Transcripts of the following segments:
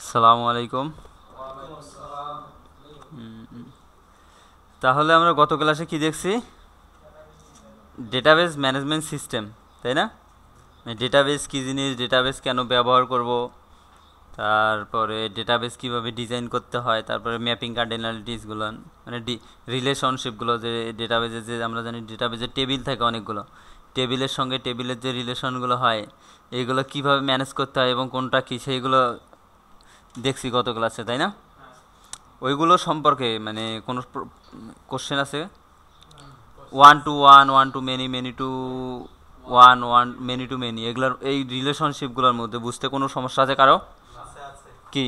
আসসালামু আলাইকুম। তাহলে আমরা গত ক্লাসে কি দেখছি? ডেটাবেস ম্যানেজমেন্ট সিস্টেম, তাই না? ডেটাবেস কি জিনিস, ডেটাবেস কেন ব্যবহার করব, তারপরে ডেটাবেস কিভাবে ডিজাইন করতে হয়, তারপরে ম্যাপিং কার্ডিনালিটিসগুলো, মানে রিলেশনশিপগুলো, যে ডেটাবেজে যে আমরা জানি ডেটাবেজে টেবিল থাকে অনেকগুলো, টেবিলের সঙ্গে টেবিলের যে রিলেশনগুলো হয় এইগুলো কিভাবে ম্যানেজ করতে হয় এবং কোনটা কী সেইগুলো দেখছি গত ক্লাসে, তাই না? ওইগুলো সম্পর্কে মানে কোনো কোশ্চেন আছে? One to one, one to many, many to one, one many to many, এগুলোর এই রিলেশনশিপগুলোর মধ্যে বুঝতে কোনো সমস্যা আছে কারো? কি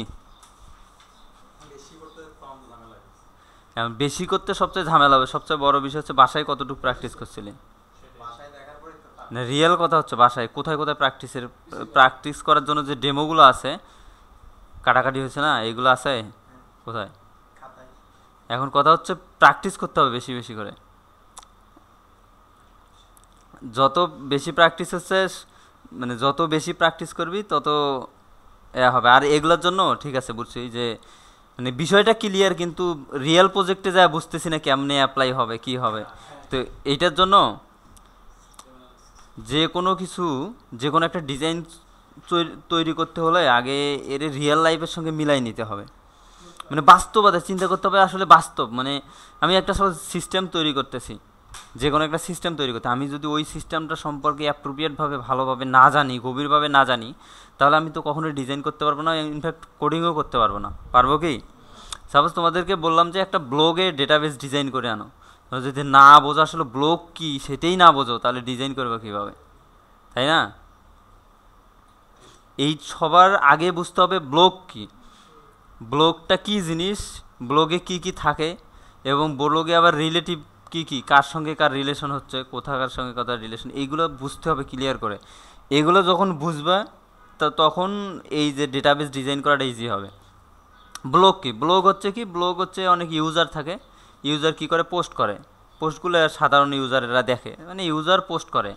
বেশি করতে সবচেয়ে ঝামেলা হবে? সবচেয়ে বড় বিষয় হচ্ছে বাসায় কতটুকু প্র্যাকটিস করছিলি। না, রিয়েল কথা হচ্ছে বাসায় কোথায় কোথায় প্র্যাকটিস করার জন্য যে ডেমোগুলো আছে, কাটাকাটি হয়েছে না, এইগুলো আছে কোথায়? এখন কথা হচ্ছে প্র্যাকটিস করতে হবে বেশি বেশি করে। যত বেশি প্র্যাকটিস হচ্ছে, মানে যত বেশি প্র্যাকটিস করবি তত হবে। আর এগুলোর জন্য ঠিক আছে বুঝছি যে মানে বিষয়টা ক্লিয়ার, কিন্তু রিয়েল প্রজেক্টে যা বুঝতেছি না কেমনে অ্যাপ্লাই হবে কি হবে। তো এইটার জন্য যে কোনো কিছু, যে কোনো একটা ডিজাইন তৈরি করতে হলে আগে এর রিয়েল লাইফের সঙ্গে মিলাই নিতে হবে। মানে বাস্তবতা চিন্তা করতে হবে, আসলে বাস্তব মানে আমি একটা সিস্টেম তৈরি করতেছি, যে কোনো একটা সিস্টেম তৈরি করতে আমি যদি ওই সিস্টেমটা সম্পর্কে অ্যাপ্রোপ্রিয়েটভাবে ভালোভাবে না জানি, গভীরভাবে না জানি, তাহলে আমি তো কখনোই ডিজাইন করতে পারবো না, ইনফ্যাক্ট কোডিংও করতে পারবো না। পারবো কি? সাপোজ তোমাদেরকে বললাম যে একটা ব্লগে ডেটাবেস ডিজাইন করে আনো, যদি না বোঝো আসলে ব্লগ কি সেটাই না বোঝো, তাহলে ডিজাইন করবে কীভাবে, তাই না? এই সবার আগে বুঝতে হবে ব্লগ কি, ব্লগটা কি জিনিস, ব্লগে কি কি থাকে, এবং ব্লগে আবার রিলেটিভ কি কি, কার সঙ্গে কার রিলেশন হচ্ছে, কোথাকার সঙ্গে কোথার রিলেশন, এইগুলো বুঝতে হবে ক্লিয়ার করে। এগুলো যখন বুঝবা তা তখন এই যে ডেটাবেস ডিজাইন করাটা ইজি হবে। ব্লগ কি? ব্লগ হচ্ছে কি, ব্লগ হচ্ছে অনেক ইউজার থাকে, ইউজার কি করে পোস্ট করে, পোস্টগুলো সাধারণ ইউজারেরা দেখে, মানে ইউজার পোস্ট করে,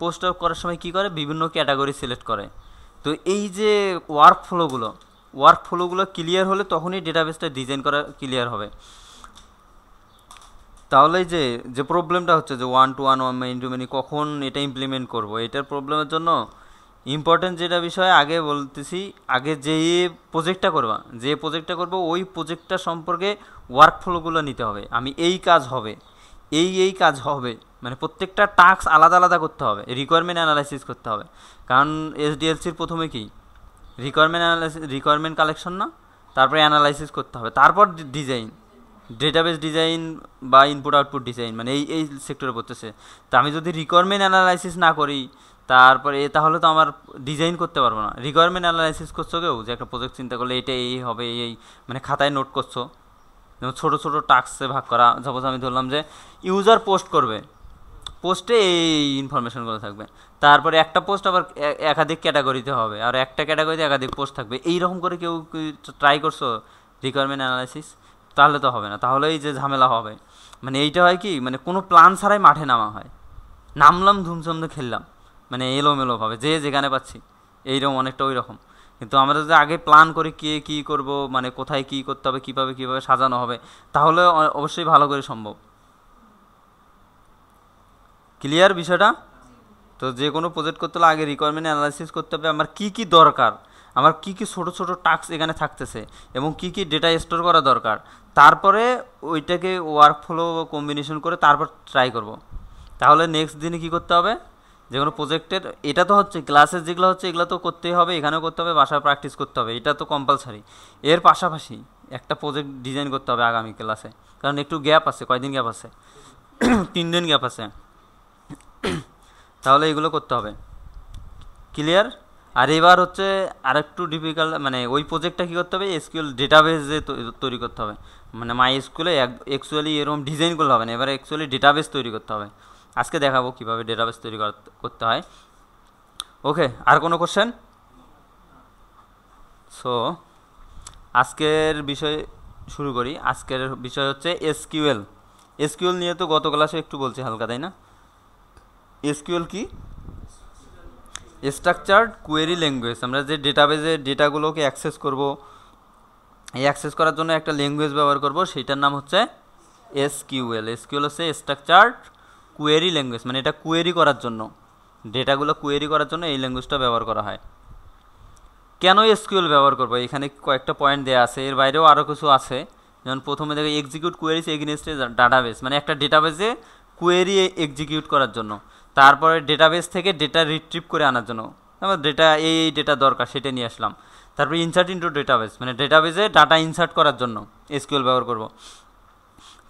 পোস্ট করার সময় কি করে বিভিন্ন ক্যাটাগরি সিলেক্ট করে। তো এই যে ওয়ার্ক ফ্লোগুলো ক্লিয়ার হলে তখনই ডেটাবেসটা ডিজাইন করা ক্লিয়ার হবে। তাহলে যে যে প্রবলেমটা হচ্ছে যে one to one, one many to many, কখন এটা ইমপ্লিমেন্ট করব, এটার প্রবলেমের জন্য ইম্পর্টেন্ট যেটা বিষয় আগে বলতেছি, আগে যে প্রজেক্টটা করবো ওই প্রজেক্টটা সম্পর্কে ওয়ার্কফ্লোগুলো নিতে হবে। আমি এই কাজ হবে, এই কাজ হবে, মানে প্রত্যেকটা টাস্ক আলাদা আলাদা করতে হবে, রিকোয়ারমেন্ট অ্যানালাইসিস করতে হবে। কারণ এসডিএলসির প্রথমে কি রিকোয়ারমেন্ট কালেকশন না, তারপরে অ্যানালাইসিস করতে হবে, তারপর ডিজাইন, ডেটাবেস ডিজাইন বা ইনপুট আউটপুট ডিজাইন, মানে এই সেক্টরে পড়তেছে। তা আমি যদি রিকোয়ারমেন্ট অ্যানালাইসিস না করি তারপরে তাহলে তো আমার ডিজাইন করতে পারবো না। রিকোয়ারমেন্ট অ্যানালাইসিস করছো কেউ, যে একটা প্রজেক্ট চিন্তা করলে এটা এই হবে, এই মানে খাতায় নোট করছো, যেমন ছোটো ছোটো টাস্কে ভাগ করা। সাপোজ আমি ধরলাম যে ইউজার পোস্ট করবে, পোস্টে এই ইনফরমেশনগুলো থাকবে, তারপরে একটা পোস্ট আবার একাধিক ক্যাটাগরিতে হবে, আর একটা ক্যাটাগরিতে একাধিক পোস্ট থাকবে, এই রকম করে কেউ ট্রাই করছো রিকোয়ারমেন্ট অ্যানালাইসিস? তাহলে তো হবে না, তাহলেই যে ঝামেলা হবে। মানে এইটা হয় কি, মানে কোনো প্ল্যান ছাড়াই মাঠে নামা হয়, নামলাম ধুমছাম খেললাম, মানে এলোমেলোভাবে যে যেখানে পাচ্ছি, এইরকম অনেকটা ওই রকম। কিন্তু আমরা যদি আগে প্ল্যান করি কে কী করব, মানে কোথায় কী করতে হবে, কীভাবে কীভাবে সাজানো হবে, তাহলে অবশ্যই ভালো করে সম্ভব। ক্লিয়ার বিষয়টা? তো যে কোনো প্রজেক্ট করতে হলে আগে রিকোয়ারমেন্ট অ্যানালাইসিস করতে হবে আমার কী কী দরকার, আমার কী কী ছোটো ছোটো টাস্ক এখানে থাকতেছে এবং কী কী ডেটা স্টোর করা দরকার, তারপরে ওইটাকে ওয়ার্কফ্লো কম্বিনেশন করে তারপর ট্রাই করব। তাহলে নেক্সট দিনে কী করতে হবে, যে কোনো প্রজেক্টের, এটা তো হচ্ছে ক্লাসের যেগুলো হচ্ছে এগুলো তো করতেই হবে, এখানেও করতে হবে, বাসায় প্র্যাকটিস করতে হবে, এটা তো কম্পালসারি। এর পাশাপাশি একটা প্রজেক্ট ডিজাইন করতে হবে আগামী ক্লাসে, কারণ একটু গ্যাপ আছে, কয়দিন গ্যাপ আছে 3 দিন গ্যাপ আছে, তাহলে এগুলো করতে হবে। ক্লিয়ার? আর এবার হচ্ছে আরেকটু ডিফিকাল্ট, মানে ওই প্রজেক্টটা কী করতে হবে, এসকিউএল ডেটাবেসে তৈরি করতে হবে, মানে মাই এসকিউএলে অ্যাকচুয়ালি এরকম ডিজাইন করলে হবে না, এবার অ্যাকচুয়ালি ডেটাবেস তৈরি করতে হবে। আজকে দেখাবো কীভাবে ডেটাবেস তৈরি করতে হয়। ওকে, আর কোনো কোশ্চেন? সো আজকের বিষয় শুরু করি। আজকের বিষয় হচ্ছে এসকিউএল। এসকিউএল নিয়ে তো গত ক্লাসে একটু বলছি হালকা, তাই না? এসকিউএল কি? Structured query language. আমরা যে ডেটাবেজে ডেটাগুলোকে অ্যাক্সেস করব, এই অ্যাক্সেস করার জন্য একটা ল্যাঙ্গুয়েজ ব্যবহার করব, সেটার নাম হচ্ছে এসকিউএল। এসকিউএল হচ্ছে স্ট্রাকচার্ড কোয়েরি ল্যাঙ্গুয়েজ, মানে এটা কোয়েরি করার জন্য, ডেটাগুলো কোয়েরি করার জন্য এই ল্যাঙ্গুয়েজটা ব্যবহার করা হয়। কেন এসকিউএল ব্যবহার করবো, এখানে কয়েকটা পয়েন্ট দেওয়া আছে, এর বাইরেও আরও কিছু আছে। যেমন প্রথমে দেখো এক্সিকিউট কোয়েরিজ এগেইনস্ট এ ডাটাবেস, মানে একটা ডেটাবেসে কোয়েরি এক্সিকিউট করার জন্য, তারপরে ডেটাবেস থেকে ডেটা রিট্রিভ করে আনার জন্য, আমার ডেটা এই ডেটা দরকার সেটা নিয়ে আসলাম। তারপরে ইনসার্ট ইনটু ডেটাবেস, মানে ডেটাবেসে ডাটা ইনসার্ট করার জন্য এসকিউএল ব্যবহার করব।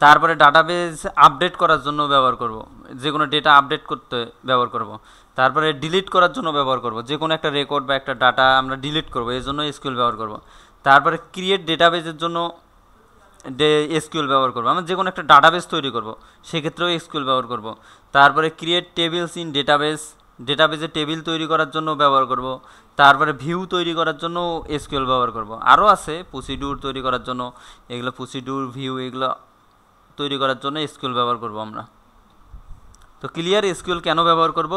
তারপরে ডাটাবেস আপডেট করার জন্য ব্যবহার করব, যে কোনো ডেটা আপডেট করতে ব্যবহার করব। তারপরে ডিলিট করার জন্য ব্যবহার করব, যে কোনো একটা রেকর্ড বা একটা ডাটা আমরা ডিলিট করব, এর জন্য এসকিউএল ব্যবহার করব। তারপরে ক্রিয়েট ডেটাবেসের জন্য এসকিউএল ব্যবহার করব, আমরা যে কোনো একটা ডাটাবেস তৈরি করব, সেক্ষেত্রেও এসকিউএল ব্যবহার করব। তারপরে ক্রিয়েট টেবিলস ইন ডেটাবেস, ডেটাবেসে টেবিল তৈরি করার জন্য ব্যবহার করব। তারপরে ভিউ তৈরি করার জন্য এসকিউএল ব্যবহার করব। আরও আছে প্রসিডিউর তৈরি করার জন্য, এগুলো প্রসিডিউর ভিউ এগুলো তৈরি করার জন্য এসকিউএল ব্যবহার করব আমরা। তো ক্লিয়ার এসকিউএল কেন ব্যবহার করব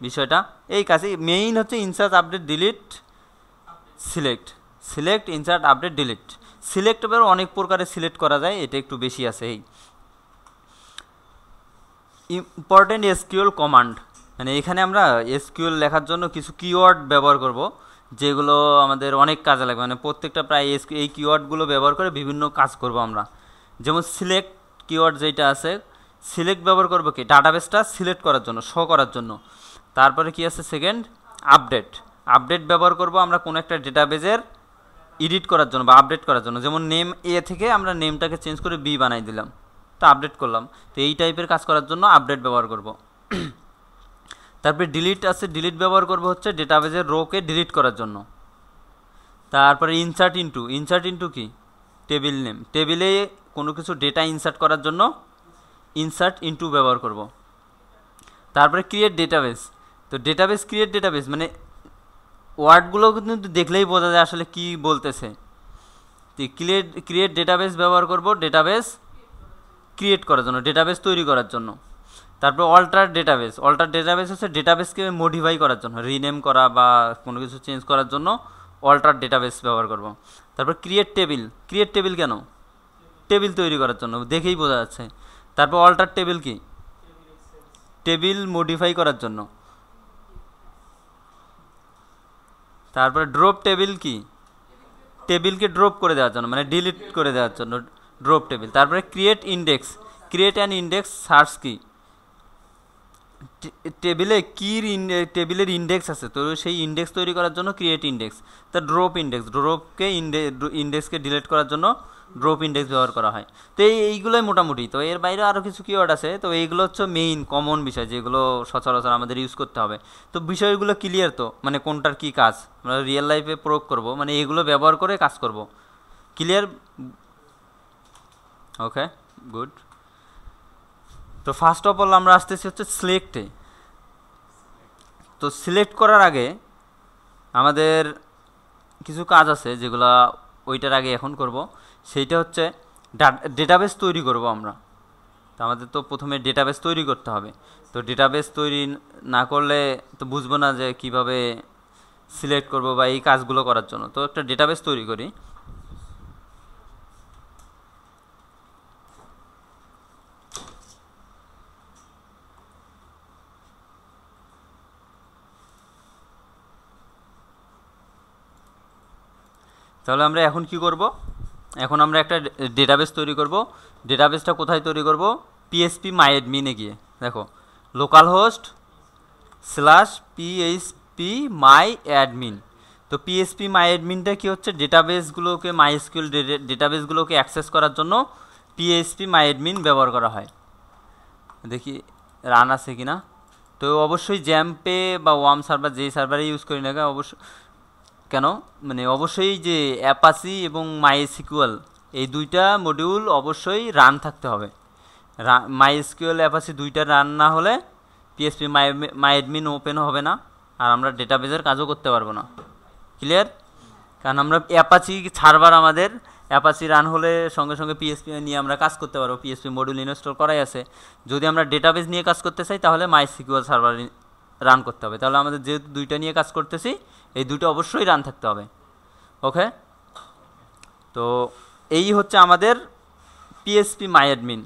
বিষয়টা এই কাছে মেইন হচ্ছে insert update delete select, select insert update delete. Select এবার অনেক প্রকারে সিলেক্ট করা যায়, এটা একটু বেশি আছে। এই ইম্পর্টেন্ট এসকিউএল কমান্ড, মানে এখানে আমরা এসকিউএল লেখার জন্য কিছু কিওয়ার্ড ব্যবহার করব, যেগুলো আমাদের অনেক কাজে লাগবে, মানে প্রত্যেকটা প্রায় এই কিওয়ার্ডগুলো ব্যবহার করে বিভিন্ন কাজ করব আমরা। যেমন সিলেক্ট কিওয়ার্ড যেটা আছে, সিলেক্ট ব্যবহার করবো কি ডাটাবেসটা সিলেক্ট করার জন্য, শো করার জন্য। তারপরে কি আছে সেকেন্ড আপডেট, আপডেট ব্যবহার করব আমরা কোনো একটা ডেটাবেসের এডিট করার জন্য বা আপডেট করার জন্য। যেমন নেম এ থেকে আমরা নেমটাকে চেঞ্জ করে বি বানাই দিলাম, তো আপডেট করলাম, তো এই টাইপের কাজ করার জন্য আপডেট ব্যবহার করব। তারপরে ডিলিট আছে, ডিলিট ব্যবহার করব হচ্ছে ডেটাবেসের রোকে ডিলিট করার জন্য। তারপরে ইনসার্ট ইনটু, ইনসার্ট ইনটু কি টেবিল নেম, টেবিলে কোনো কিছু ডেটা ইনসার্ট করার জন্য ইনসার্ট ইনটু ব্যবহার করব। তারপরে ক্রিয়েট ডেটাবেস, তো ডেটাবেস ক্রিয়েট ডেটাবেস মানে ওয়ার্ডগুলো কিন্তু দেখলেই বোঝা যায় আসলে কি বলতেছে। তো ক্রিয়েট ডেটাবেস ব্যবহার করব ডেটাবেস ক্রিয়েট করার জন্য, ডেটাবেস তৈরি করার জন্য। তারপর অল্টার ডেটাবেস, অল্টার ডেটাবেস হচ্ছে ডেটাবেসকে মডিফাই করার জন্য, রিনেম করা বা কোনো কিছু চেঞ্জ করার জন্য অল্টার ডেটাবেস ব্যবহার করব। তারপর ক্রিয়েট টেবিল, ক্রিয়েট টেবিল কেন টেবিল তৈরি করার জন্য, দেখেই বোঝা যাচ্ছে। তারপর অল্টার টেবিল কি টেবিল মডিফাই করার জন্য। তারপরে ড্রপ টেবিল কি টেবিলকে ড্রপ করে দেওয়ার জন্য, মানে ডিলিট করে দেওয়ার জন্য ড্রপ টেবিল। তারপরে create index, create an index search কি টেবিলে টেবিলের ইন্ডেক্স আছে, তো সেই ইন্ডেক্স তৈরি করার জন্য ক্রিয়েট ইন্ডেক্স। তা ড্রপ ইন্ডেক্স, ড্রপকে ইন্ডেক্সকে ডিলিট করার জন্য ড্রপ ইন্ডেক্স ব্যবহার করা হয়। তো এইগুলোই মোটামুটি, তো এর বাইরে আরও কিছু কিওয়ার্ড আছে, তো এইগুলো হচ্ছে মেইন কমন বিষয় যেগুলো সচরাচর আমাদের ইউজ করতে হবে। তো বিষয়গুলো ক্লিয়ার, তো মানে কোনটার কি কাজ আমরা রিয়েল লাইফে প্রয়োগ করব, মানে এগুলো ব্যবহার করে কাজ করব। ক্লিয়ার? ওকে, গুড। তো ফার্স্ট অফ অল আমরা আসতেছি হচ্ছে সিলেক্টে। তো সিলেক্ট করার আগে আমাদের কিছু কাজ আছে যেগুলো ওইটার আগে এখন করব, সেইটা হচ্ছে ডেটাবেস তৈরি করব আমরা। তো আমাদের তো প্রথমে ডেটাবেস তৈরি করতে হবে, তো ডেটাবেস তৈরি না করলে তো বুঝবো না যে কিভাবে সিলেক্ট করব বা এই কাজগুলো করার জন্য। তো একটা ডেটাবেস তৈরি করি। তাহলে আমরা এখন কি করব, এখন আমরা একটা ডেটাবেস তৈরি করব। ডেটাবেসটা কোথায় তৈরি করব, পিএসপি মাই অ্যাডমিনে গিয়ে দেখো লোকাল হোস্ট /php মাই অ্যাডমিন। তো পিএসপি মাই অ্যাডমিনটা কি হচ্ছে ডেটাবেসগুলোকে মাইএসকিউএল ডেটাবেসগুলোকে অ্যাক্সেস করার জন্য পিএসপি মাই অ্যাডমিন ব্যবহার করা হয়। দেখি রান আছে কি না। তো অবশ্যই জ্যাম্পে বা ওয়ার্ম সার্ভার যেই সার্ভারে ইউজ করি না কেন মানে অবশ্যই যে অ্যাপাচি এবং মাইএসকিউএল এই দুইটা মডিউল অবশ্যই থাকতে হবে। মাইএসকিউএল অ্যাপাচি দুইটা রান না হলে পিএসপি মাই অ্যাডমিন ওপেন হবে না, আর আমরা ডেটাবেসের কাজও করতে পারবো না। ক্লিয়ার? কারণ আমরা অ্যাপাচি সার্ভার আমাদের অ্যাপাচি রান হলে সঙ্গে সঙ্গে পিএসপি নিয়ে আমরা কাজ করতে পারবো, পিএসপি মডিউল ইনস্টল করাই আছে। যদি আমরা ডেটাবেস নিয়ে কাজ করতে চাই তাহলে মাইএসকিউএল সার্ভার রান করতে হবে। তাহলে আমাদের যেহেতু দুইটা নিয়ে কাজ করতেছি এই দুটো অবশ্যই রান থাকতে হবে। ওকে, তো তো এই হচ্ছে আমাদের পিএসপি মাই অ্যাডমিন।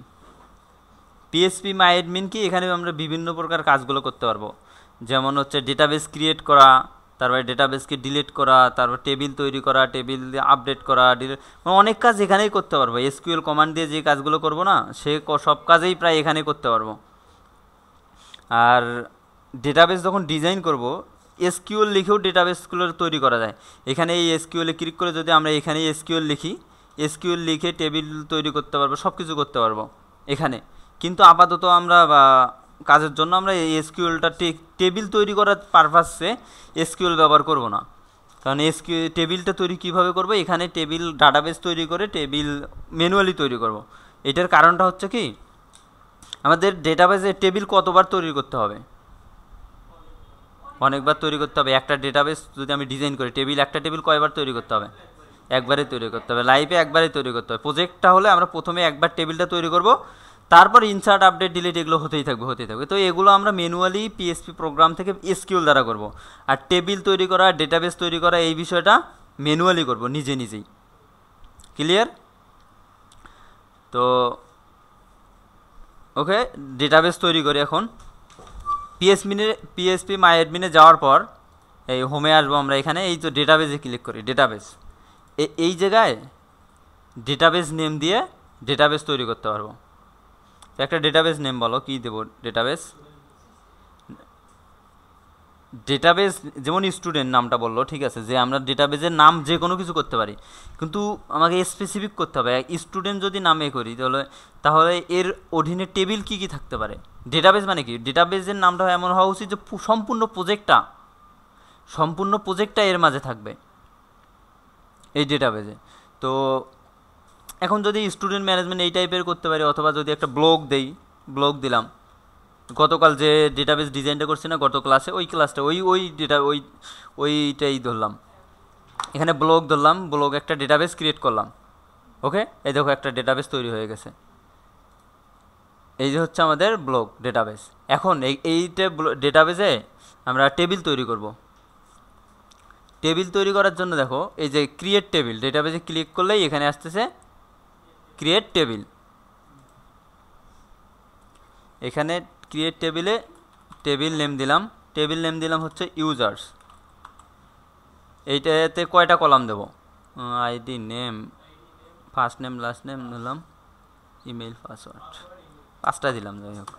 পিএসপি মাই অ্যাডমিন কি, এখানে আমরা বিভিন্ন প্রকার কাজগুলো করতে পারবো, যেমন হচ্ছে ডেটাবেস ক্রিয়েট করা, তারপরে ডেটাবেসকে ডিলিট করা, তারপর টেবিল তৈরি করা, টেবিল আপডেট করা, অনেক কাজ এখানেই করতে পারবো। এসকিউএল কমান্ড দিয়ে যে কাজগুলো করব না, সে সব কাজেই প্রায় এখানেই করতে পারবো। আর ডেটাবেস যখন ডিজাইন করব, এসকিউএল লিখেও ডেটাবেসগুলো তৈরি করা যায়। এখানে এই এসকিউএলে ক্লিক করে যদি আমরা এখানে এসকিউএল লিখি, এসকিউএল লিখে টেবিল তৈরি করতে পারবো, সব কিছু করতে পারবো এখানে। কিন্তু আপাতত আমরা কাজের জন্য আমরা এই এসকিউএলটা টেবিল তৈরি করার পারপাসে এসকিউএল ব্যবহার করব না। কারণ টেবিলটা তৈরি কীভাবে করব, এখানে টেবিল ডাটাবেস তৈরি করে টেবিল ম্যানুয়ালি তৈরি করব। এটার কারণটা হচ্ছে কি, আমাদের ডেটাবেসে টেবিল কতবার তৈরি করতে হবে, অনেকবার তৈরি করতে হবে। একটা ডেটাবেস যদি আমি ডিজাইন করি, একটা টেবিল কয়বার তৈরি করতে হবে, একবারে তৈরি করতে হবে। লাইভে একবারে তৈরি করতে হবে। প্রজেক্টটা হলে আমরা প্রথমে একবার টেবিলটা তৈরি করব, তারপর ইনসার্ট আপডেট ডিলিট এগুলো হতেই থাকবে। তো এগুলো আমরা ম্যানুয়ালি পিএসপি প্রোগ্রাম থেকে এসকিউএল দ্বারা করব। আর টেবিল তৈরি করা, ডেটাবেস তৈরি করা, এই বিষয়টা ম্যানুয়ালি করব নিজেই। ক্লিয়ার? তো ওকে, ডেটাবেস তৈরি করি এখন। পিএসপি মাই অ্যাডমিনে যাওয়ার পর এই হোমে আসবো আমরা। এখানে এই তো ডেটাবেসে ক্লিক করি। ডেটাবেস, এই জায়গায় ডেটাবেস নেম দিয়ে ডেটাবেস তৈরি করতে পারবো। একটা ডেটাবেস নেম বলো, কি দেবো? ডেটাবেস যেমন স্টুডেন্ট নামটা বললো, ঠিক আছে, যে আমরা ডেটাবেসের নাম যে কোনো কিছু করতে পারি, কিন্তু আমাকে স্পেসিফিক করতে হবে। স্টুডেন্ট যদি নামে করি তাহলে এর অধীনে টেবিল কি কি থাকতে পারে। ডেটাবেস মানে কি, ডেটাবেসের নামটা এমন হওয়া উচিত যে সম্পূর্ণ প্রজেক্টটা এর মাঝে থাকবে এই ডেটাবেসে। তো এখন যদি স্টুডেন্ট ম্যানেজমেন্ট এই টাইপের করতে পারি, অথবা যদি একটা ব্লগ দিলাম, গতকাল যে ডেটাবেস ডিজাইনটা করছি না গত ক্লাসে, ওই ক্লাসটা ওইটাই ধরলাম। এখানে ব্লগ একটা ডেটাবেস ক্রিয়েট করলাম। ওকে, এই দেখো একটা ডেটাবেস তৈরি হয়ে গেছে। এই যে হচ্ছে আমাদের ব্লগ ডেটাবেস। এখন এইটা ডেটাবেসে আমরা টেবিল তৈরি করব। টেবিল তৈরি করার জন্য দেখো এই যে ক্রিয়েট টেবিল, ডেটাবেসে ক্লিক করলেই এখানে আসতেছে ক্রিয়েট টেবিল। এখানে ক্রিয়েট টেবিলে টেবিল নেম দিলাম হচ্ছে ইউজার্স। এইটাতে কয়টা কলাম দেব? ID, name, first name, last name দিলাম, ইমেল, পাসওয়ার্ড, 5টা দিলাম। যাই হোক,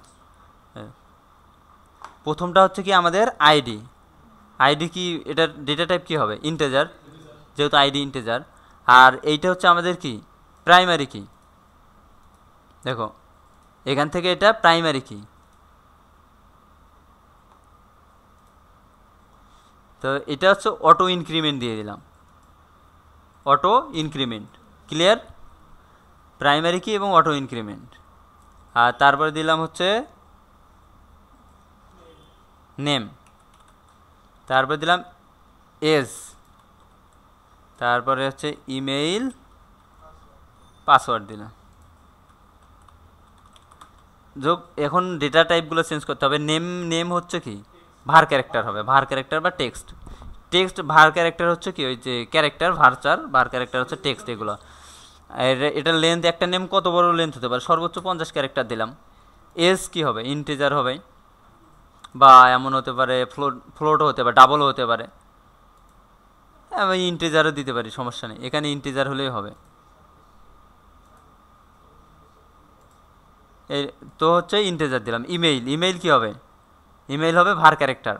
প্রথমটা হচ্ছে কি আমাদের আইডি কি, এটার ডেটা টাইপ কি হবে? ইন্টিজার, যেহেতু আইডি ইন্টিজার। আর এইটা হচ্ছে আমাদের কি, প্রাইমারি কি। দেখো এখান থেকে এটা প্রাইমারি কি। তো এটা হচ্ছে অটো ইনক্রিমেন্ট দিয়ে দিলাম, অটো ইনক্রিমেন্ট। ক্লিয়ার? প্রাইমারি কি এবং অটো ইনক্রিমেন্ট। আর তারপরে দিলাম হচ্ছে নেম, তারপরে দিলাম এজ, তারপরে হচ্ছে ইমেইল, পাসওয়ার্ড দিলাম। এখন ডেটা টাইপগুলো চেঞ্জ করতে হবে। নেম হচ্ছে কি, ভার ক্যারেক্টার হবে, ভার ক্যারেক্টার বা টেক্সট। ভার ক্যারেক্টার হচ্ছে কি, ওই যে ক্যারেক্টার ভার্চার, ভার ক্যারেক্টার হচ্ছে টেক্সট এগুলো। এটা লেন্থ, একটা নেম কত বড় লেন্থ হতে পারে, সর্বোচ্চ 50 ক্যারেক্টার দিলাম। এজ কি হবে, ইন্টিজার হবে, বা এমন হতে পারে ফ্লোটও হতে পারে, ডাবলও হতে পারে। আমি ইন্টিজারও দিতে পারি, সমস্যা নেই, এখানে ইন্টিজার হলেই হবে। এই তো হচ্ছে ইন্টিজার দিলাম। ইমেইল কি হবে, ইমেইল হবে ভার ক্যারেক্টার।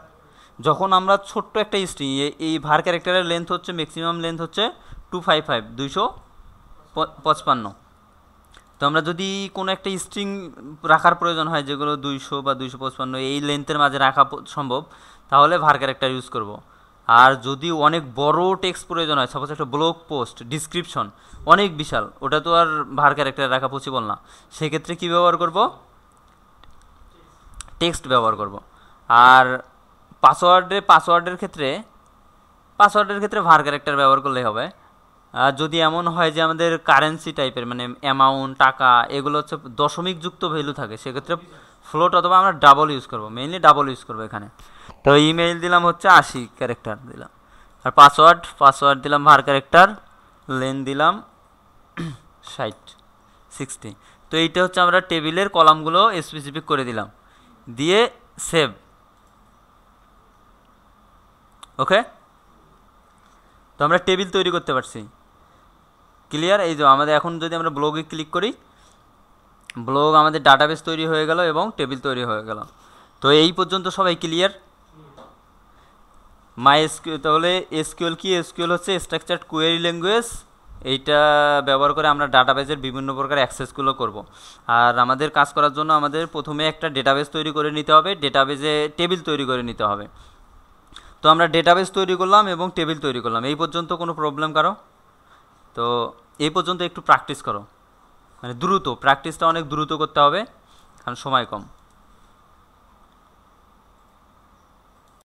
যখন আমরা ছোট্ট একটা স্ট্রিং, এই ভার ক্যারেক্টারের লেন্থ হচ্ছে, ম্যাক্সিমাম লেন্থ হচ্ছে 255, 255। তো আমরা যদি কোনো একটা স্ট্রিং রাখার প্রয়োজন হয়, যেগুলো 200 বা 255 এই লেন্থের মাঝে রাখা সম্ভব, তাহলে ভার ক্যারেক্টার ইউজ করব। আর যদি অনেক বড় টেক্সট প্রয়োজন হয়, সাপোজ একটা ব্লগ পোস্ট ডিসক্রিপশন অনেক বিশাল, ওটা তো আর ভার ক্যারেক্টার রাখা পসিবল না, সেক্ষেত্রে কী ব্যবহার করব? টেক্সট ব্যবহার করব। আর পাসওয়ার্ডের ক্ষেত্রে ভার ক্যারেক্টার ব্যবহার করলেই হবে। আর যদি এমন হয় যে আমাদের কারেন্সি টাইপের, মানে অ্যামাউন্ট, টাকা, এগুলো হচ্ছে দশমিক যুক্ত ভ্যালু থাকে, সেক্ষেত্রে ফ্লোট অথবা আমরা ডাবল ইউজ করব, মেইনলি ডাবল ইউজ করবো এখানে। তো ইমেইল দিলাম হচ্ছে 80 ক্যারেক্টার দিলাম। আর পাসওয়ার্ড দিলাম ভার ক্যারেক্টার, লেন দিলাম 60 তো এইটা হচ্ছে আমরা টেবিলের কলামগুলো স্পেসিফিক করে দিলাম, দিয়ে সেভ। ওকে, তো আমরা টেবিল তৈরি করতে পারছি। ক্লিয়ার? এই যে আমাদের এখন যদি আমরা ব্লগে ক্লিক করি, ব্লগ আমাদের ডাটাবেস তৈরি হয়ে গেল এবং টেবিল তৈরি হয়ে গেল। তো এই পর্যন্ত সবাই ক্লিয়ার? মাই এসকিউএল, তাহলে এসকিউএল কি? এসকিউএল হচ্ছে স্ট্রাকচারড কোয়েরি ল্যাঙ্গুয়েজ। এইটা ব্যবহার করে আমরা ডাটাবেসের বিভিন্ন প্রকার অ্যাক্সেসগুলো করব। আর আমাদের কাজ করার জন্য আমাদের প্রথমে একটা ডেটাবেস তৈরি করে নিতে হবে, ডেটাবেসে টেবিল তৈরি করে নিতে হবে। তো আমরা ডেটাবেস তৈরি করলাম এবং টেবিল তৈরি করলাম। এই পর্যন্ত কোনো প্রবলেম কারো? তো এই পর্যন্ত একটু প্র্যাকটিস করো, মানে দ্রুত প্র্যাকটিসটা অনেক দ্রুত করতে হবে কারণ সময় কম।